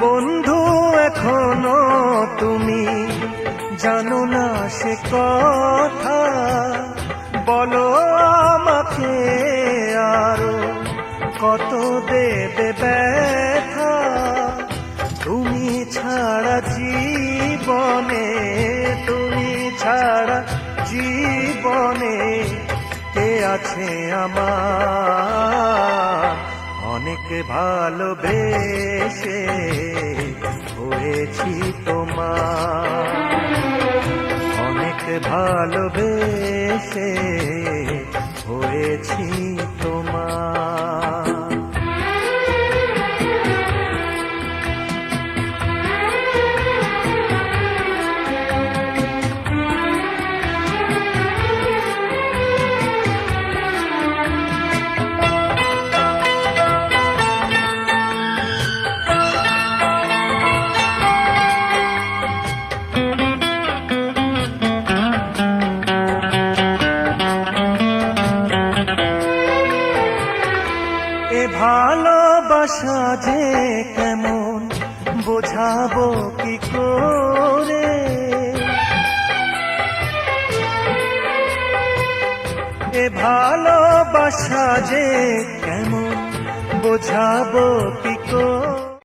বন্ধু এখনো তুমি জানো না সে কথা, বলো আমাকে আরো কত দেবে ব্যথা। তুমি ছাড়া জীবনে, তুমি ছাড়া জীবনে কে আছে আমার? অনেক ভালোবেসে হয়েছি তোমার, অনেক ভালোবেসে হয়েছি তোমার। এ ভালোবাসা যে কেমন বোঝাবো কি করে, এ ভালোবাসা যে কেমন বোঝাবো কি করে।